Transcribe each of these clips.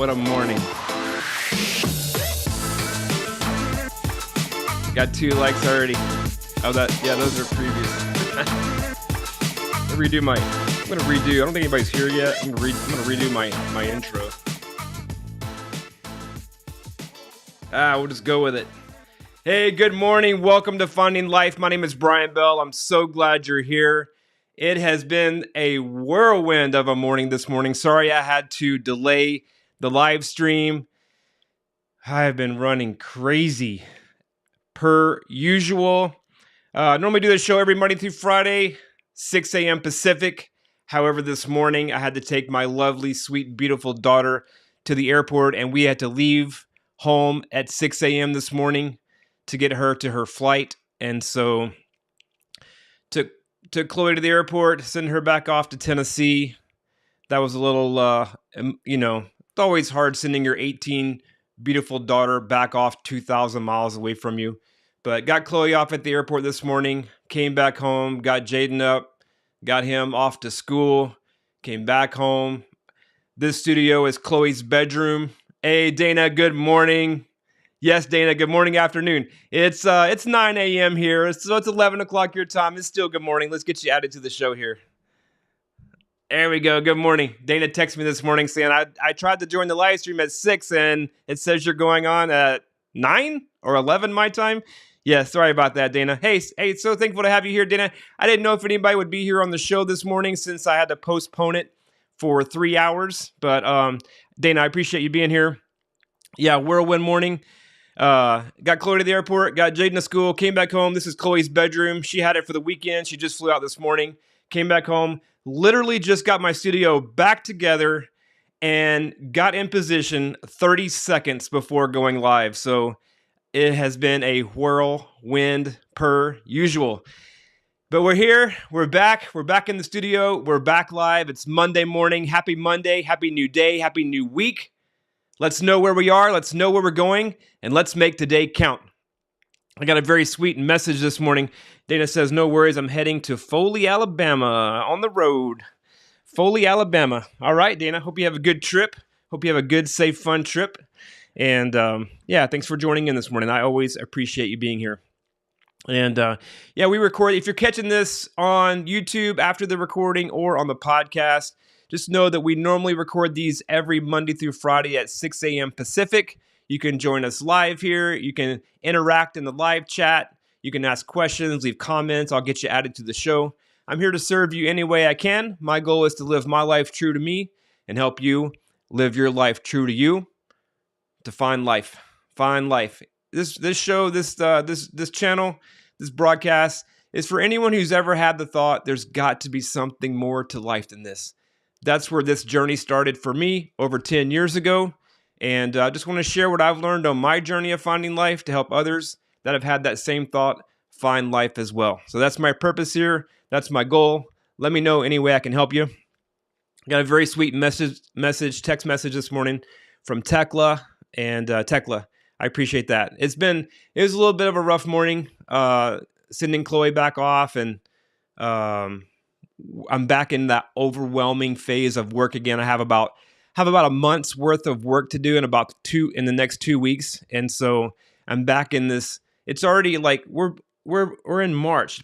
What a morning. Got 2 likes already. Oh, those are previous. I'm gonna redo. I don't think anybody's here yet. I'm gonna redo my intro. We'll just go with it. Hey, good morning. Welcome to Finding Life. My name is Brian Bell. I'm so glad you're here. It has been a whirlwind of a morning this morning. Sorry I had to delay the live stream. I've been running crazy per usual. Normally do this show every Monday through Friday, 6 a.m. Pacific. However, this morning I had to take my lovely, sweet, beautiful daughter to the airport, and we had to leave home at 6 a.m. this morning to get her to her flight. And so took Chloe to the airport, send her back off to Tennessee. That was a little, it's always hard sending your 18 beautiful daughter back off 2,000 miles away from you. But got Chloe off at the airport this morning, came back home, got Jaden up, got him off to school, came back home. This studio is Chloe's bedroom. Hey, Dana, good morning. Yes, Dana, good morning, afternoon. It's 9 a.m. here, so it's 11 o'clock your time. It's still good morning. Let's get you added to the show here. There we go. Good morning. Dana texted me this morning saying, I tried to join the live stream at 6, and it says you're going on at 9 or 11 my time. Yeah, sorry about that, Dana. Hey, so thankful to have you here, Dana. I didn't know if anybody would be here on the show this morning since I had to postpone it for 3 hours. But Dana, I appreciate you being here. Yeah, whirlwind morning. Got Chloe to the airport, got Jaden to school, came back home. This is Chloe's bedroom. She had it for the weekend. She just flew out this morning, came back home, literally just got my studio back together and got in position 30 seconds before going live. So it has been a whirlwind per usual. But we're here. We're back. We're back in the studio. We're back live. It's Monday morning. Happy Monday. Happy new day. Happy new week. Let's know where we are. Let's know where we're going. And let's make today count. I got a very sweet message this morning. Dana says, no worries. I'm heading to Foley, Alabama on the road. Foley, Alabama. All right, Dana. Hope you have a good trip. Hope you have a good, safe, fun trip. And thanks for joining in this morning. I always appreciate you being here. And we record. If you're catching this on YouTube after the recording or on the podcast, just know that we normally record these every Monday through Friday at 6 a.m. Pacific. You can join us live here. You can interact in the live chat. You can ask questions, leave comments. I'll get you added to the show. I'm here to serve you any way I can. My goal is to live my life true to me and help you live your life true to you. To find life. Find life. This show, this channel, this broadcast is for anyone who's ever had the thought there's got to be something more to life than this. That's where this journey started for me over 10 years ago. And I just want to share what I've learned on my journey of finding life to help others that have had that same thought find life as well. So that's my purpose here. That's my goal. Let me know any way I can help you. Got a very sweet text message this morning from Tekla. And Tekla, I appreciate that. It was a little bit of a rough morning sending Chloe back off, and I'm back in that overwhelming phase of work again. I have about a month's worth of work to do in the next 2 weeks, and so I'm back in this. It's already like we're in March.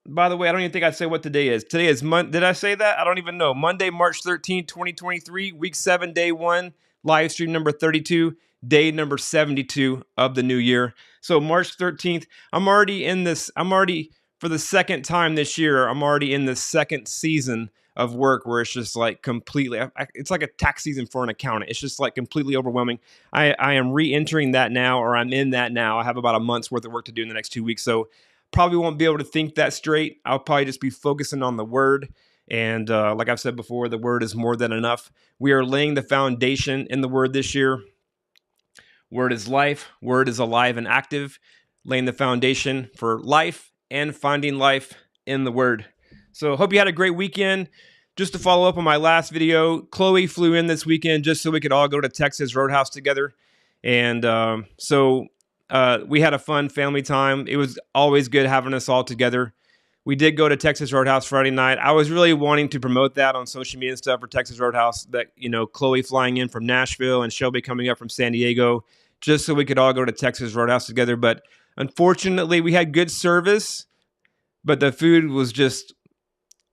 By the way, I don't even think I say what today is. Today is Did I say that? I don't even know. Monday, March 13th, 2023, week 7, day 1, live stream number 32. Day number 72 of the new year. So March 13th, for the second time this year, I'm already in the second season of work where it's just like completely, it's like a tax season for an accountant. It's just like completely overwhelming. I am re-entering that now, or I'm in that now. I have about a month's worth of work to do in the next 2 weeks. So probably won't be able to think that straight. I'll probably just be focusing on the word. And like I've said before, the word is more than enough. We are laying the foundation in the word this year. Word is life. Word is alive and active, laying the foundation for life and finding life in the word. So hope you had a great weekend. Just to follow up on my last video, Chloe flew in this weekend just so we could all go to Texas Roadhouse together. And we had a fun family time. It was always good having us all together. we did go to Texas Roadhouse Friday night. I was really wanting to promote that on social media and stuff for Texas Roadhouse, that, Chloe flying in from Nashville and Shelby coming up from San Diego, just so we could all go to Texas Roadhouse together. But unfortunately, we had good service, but the food was just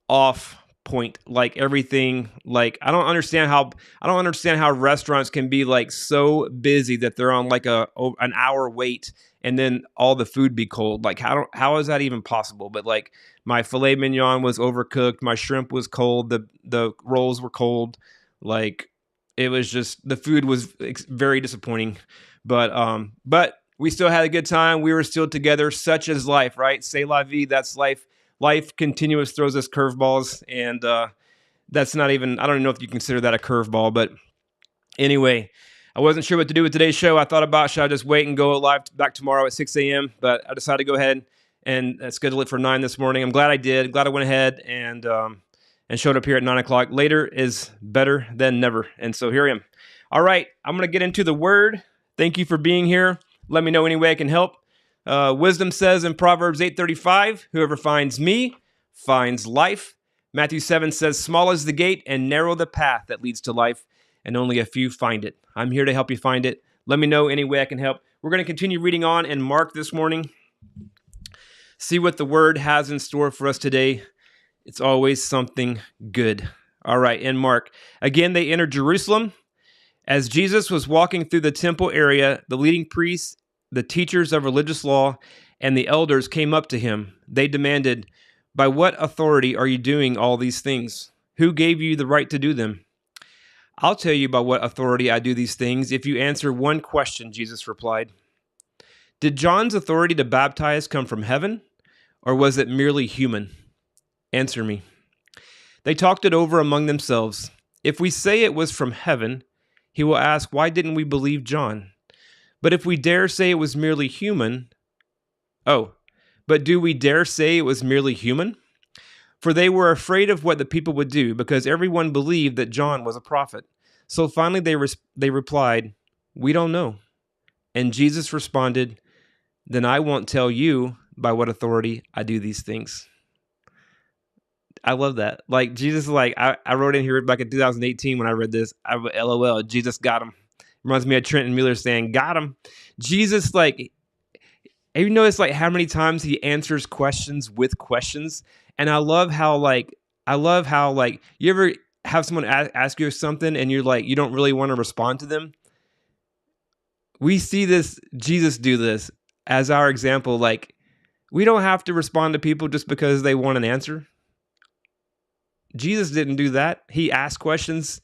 off point. Like everything, like I don't understand how restaurants can be like so busy that they're on like an hour wait and then all the food be cold. Like how is that even possible? But like my filet mignon was overcooked, my shrimp was cold, the rolls were cold. Like it was just, the food was very disappointing. But we still had a good time. We were still together. Such is life, right? C'est la vie. That's life. Life continuous throws us curveballs, and that's not even, I don't even know if you consider that a curveball, but anyway, I wasn't sure what to do with today's show. I thought about, should I just wait and go live back tomorrow at 6 a.m., but I decided to go ahead and schedule it for 9 this morning. I'm glad I did. Glad I went ahead and showed up here at 9 o'clock. Later is better than never, and so here I am. All right, I'm going to get into the Word. Thank you for being here. Let me know any way I can help. Wisdom says in Proverbs 8:35, whoever finds me finds life. Matthew 7 says, small is the gate and narrow the path that leads to life, and only a few find it. I'm here to help you find it. Let me know any way I can help. We're going to continue reading on in Mark this morning. See what the Word has in store for us today. It's always something good. All right, in Mark. Again, they entered Jerusalem. As Jesus was walking through the temple area, the leading priests, the teachers of religious law, and the elders came up to him. They demanded, by what authority are you doing all these things? Who gave you the right to do them? I'll tell you by what authority I do these things if you answer one question, Jesus replied. Did John's authority to baptize come from heaven, or was it merely human? Answer me. They talked it over among themselves. If we say it was from heaven, he will ask, why didn't we believe John? But if we dare say it was merely human, but do we dare say it was merely human? For they were afraid of what the people would do, because everyone believed that John was a prophet. So finally they replied, we don't know. And Jesus responded, then I won't tell you by what authority I do these things. I love that. Like Jesus, like I wrote in here back in 2018 when I read this, LOL, Jesus got him. Reminds me of Trenton Miller saying, got him. Jesus, like, have you noticed like how many times he answers questions with questions? And I love how you ever have someone ask you something and you're like, you don't really want to respond to them. We see Jesus do this as our example. Like, we don't have to respond to people just because they want an answer. Jesus didn't do that. He asked questions.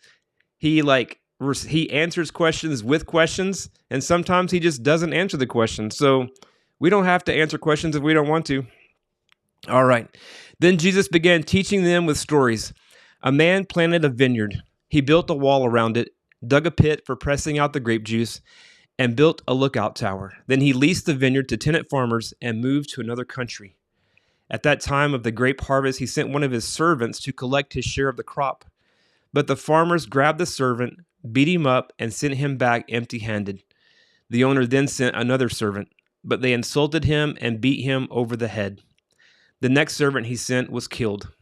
He answers questions with questions, and sometimes he just doesn't answer the question. So we don't have to answer questions if we don't want to. All right. Then Jesus began teaching them with stories. A man planted a vineyard. He built a wall around it, dug a pit for pressing out the grape juice, and built a lookout tower. Then he leased the vineyard to tenant farmers and moved to another country. At that time of the grape harvest, he sent one of his servants to collect his share of the crop. But the farmers grabbed the servant, beat him up, and sent him back empty-handed. The owner then sent another servant, but they insulted him and beat him over the head. The next servant he sent was killed.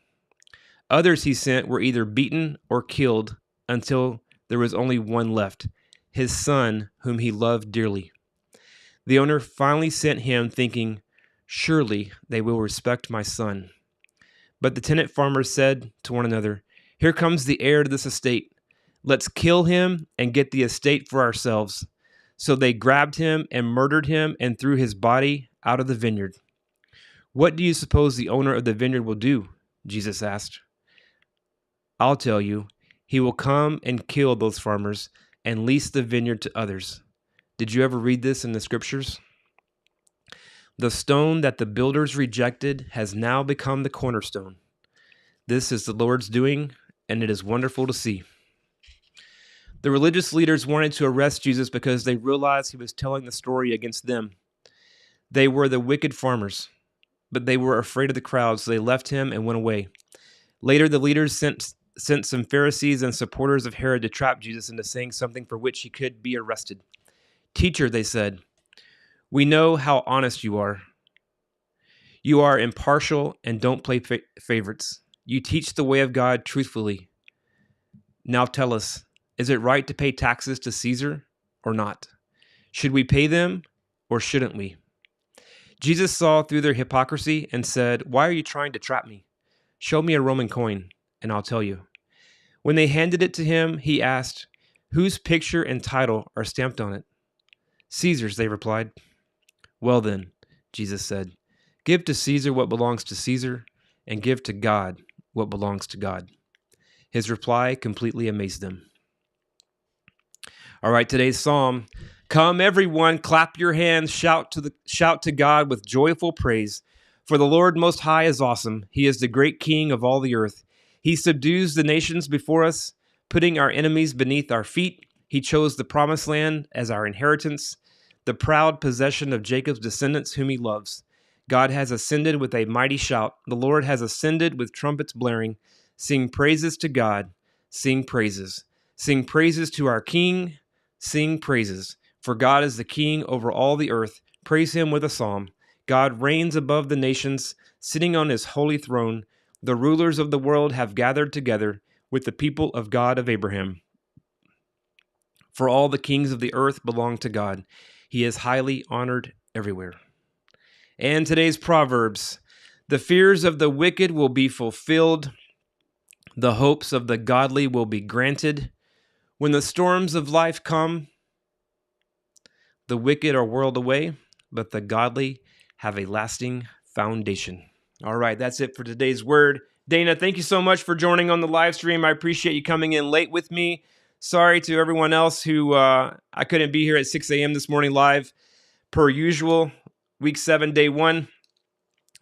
Others he sent were either beaten or killed until there was only one left, his son, whom he loved dearly. The owner finally sent him, thinking, surely they will respect my son. But the tenant farmers said to one another, here comes the heir to this estate. Let's kill him and get the estate for ourselves. So they grabbed him and murdered him and threw his body out of the vineyard. What do you suppose the owner of the vineyard will do? Jesus asked. I'll tell you, he will come and kill those farmers and lease the vineyard to others. Did you ever read this in the scriptures? The stone that the builders rejected has now become the cornerstone. This is the Lord's doing, and it is wonderful to see. The religious leaders wanted to arrest Jesus because they realized he was telling the story against them. They were the wicked farmers, but they were afraid of the crowd, so they left him and went away. Later, the leaders sent some Pharisees and supporters of Herod to trap Jesus into saying something for which he could be arrested. Teacher, they said, we know how honest you are. You are impartial and don't play favorites. You teach the way of God truthfully. Now tell us, is it right to pay taxes to Caesar or not? Should we pay them or shouldn't we?" Jesus saw through their hypocrisy and said, "Why are you trying to trap me? Show me a Roman coin, and I'll tell you." When they handed it to him, he asked, "Whose picture and title are stamped on it?" "Caesar's," they replied. "Well then," Jesus said, "give to Caesar what belongs to Caesar, and give to God what belongs to God." His reply completely amazed them. All right, today's psalm. "Come, everyone, clap your hands, shout to God with joyful praise. For the Lord Most High is awesome. He is the great King of all the earth. He subdues the nations before us, putting our enemies beneath our feet. He chose the promised land as our inheritance, the proud possession of Jacob's descendants whom he loves. God has ascended with a mighty shout. The Lord has ascended with trumpets blaring. Sing praises to God. Sing praises. Sing praises to our King. Sing praises. For God is the King over all the earth. Praise him with a psalm. God reigns above the nations, sitting on his holy throne. The rulers of the world have gathered together with the people of God of Abraham. For all the kings of the earth belong to God. He is highly honored everywhere." And today's Proverbs. "The fears of the wicked will be fulfilled. The hopes of the godly will be granted. When the storms of life come, the wicked are whirled away, but the godly have a lasting foundation." All right, that's it for today's word. Dana, thank you so much for joining on the live stream. I appreciate you coming in late with me. Sorry to everyone else who I couldn't be here at 6 a.m. this morning live per usual. Week 7, day 1.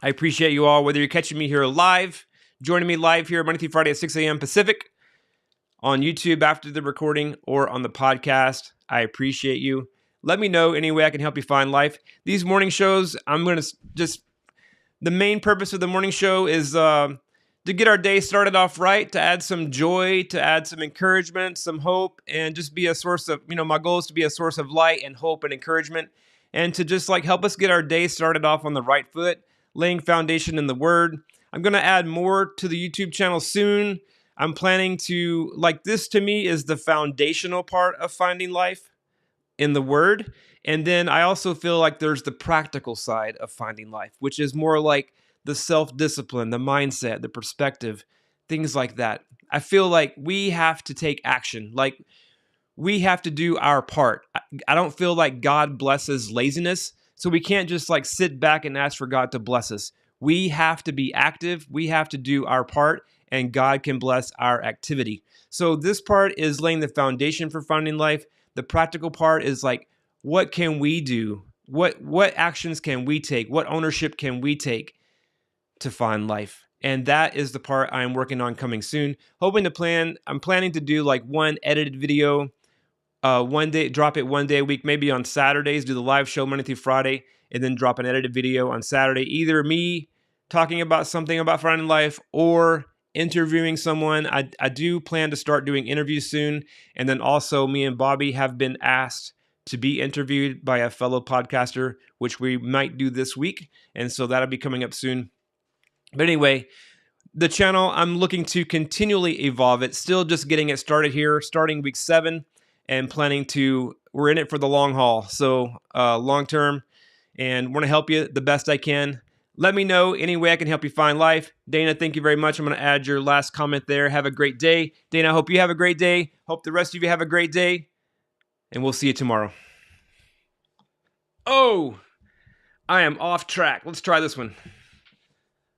I appreciate you all, whether you're catching me here live, joining me live here Monday through Friday at 6 a.m. Pacific, on YouTube after the recording, or on the podcast. I appreciate you. Let me know any way I can help you find life. These morning shows, I'm going to the main purpose of the morning show is to get our day started off right, to add some joy, to add some encouragement, some hope, and just be a source of, my goal is to be a source of light and hope and encouragement, and to just help us get our day started off on the right foot, laying foundation in the Word. I'm going to add more to the YouTube channel soon. I'm planning to, this to me is the foundational part of finding life in the Word. And then I also feel like there's the practical side of finding life, which is more like the self-discipline, the mindset, the perspective, things like that. I feel like we have to take action. We have to do our part. I don't feel like God blesses laziness, so we can't just sit back and ask for God to bless us. We have to be active. We have to do our part, and God can bless our activity. So this part is laying the foundation for finding life. The practical part is what can we do? What actions can we take? What ownership can we take to find life? And that is the part I'm working on coming soon. I'm planning to do one edited video, one day, drop it one day a week, maybe on Saturdays, do the live show Monday through Friday, and then drop an edited video on Saturday. Either me talking about something about finding life or interviewing someone. I do plan to start doing interviews soon. And then also me and Bobby have been asked to be interviewed by a fellow podcaster, which we might do this week. And so that'll be coming up soon. But anyway, the channel, I'm looking to continually evolve it. Still just getting it started here, starting week 7 and we're in it for the long haul. So long term, and want to help you the best I can. Let me know any way I can help you find life. Dana, thank you very much. I'm going to add your last comment there. Have a great day. Dana, I hope you have a great day. Hope the rest of you have a great day. And we'll see you tomorrow. Oh, I am off track. Let's try this one.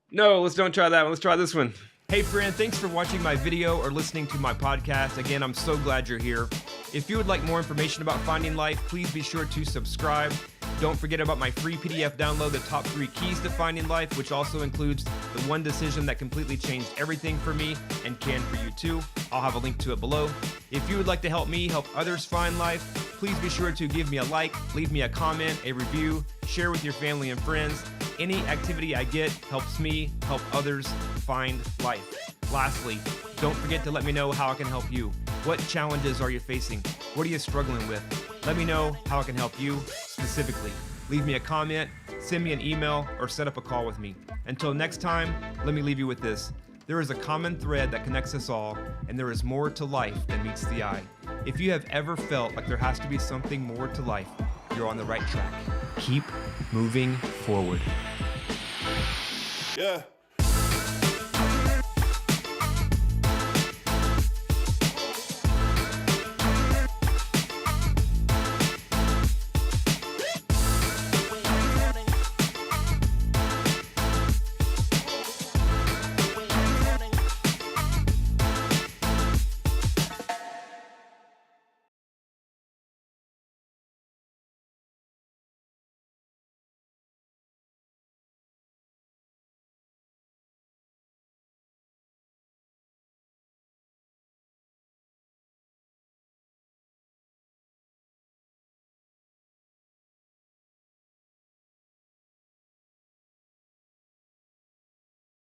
No, let's don't try that one. Let's try this one. Hey friend, thanks for watching my video or listening to my podcast. Again, I'm so glad you're here. If you would like more information about finding life, please be sure to subscribe. Don't forget about my free PDF download, The Top 3 Keys to Finding Life, which also includes the one decision that completely changed everything for me and can for you too. I'll have a link to it below. If you would like to help me help others find life, please be sure to give me a like, leave me a comment, a review, share with your family and friends. Any activity I get helps me help others find life. Lastly, don't forget to let me know how I can help you. What challenges are you facing? What are you struggling with? Let me know how I can help you specifically. Leave me a comment, send me an email, or set up a call with me. Until next time, let me leave you with this. There is a common thread that connects us all, and there is more to life than meets the eye. If you have ever felt like there has to be something more to life, you're on the right track. Keep moving forward. Yeah.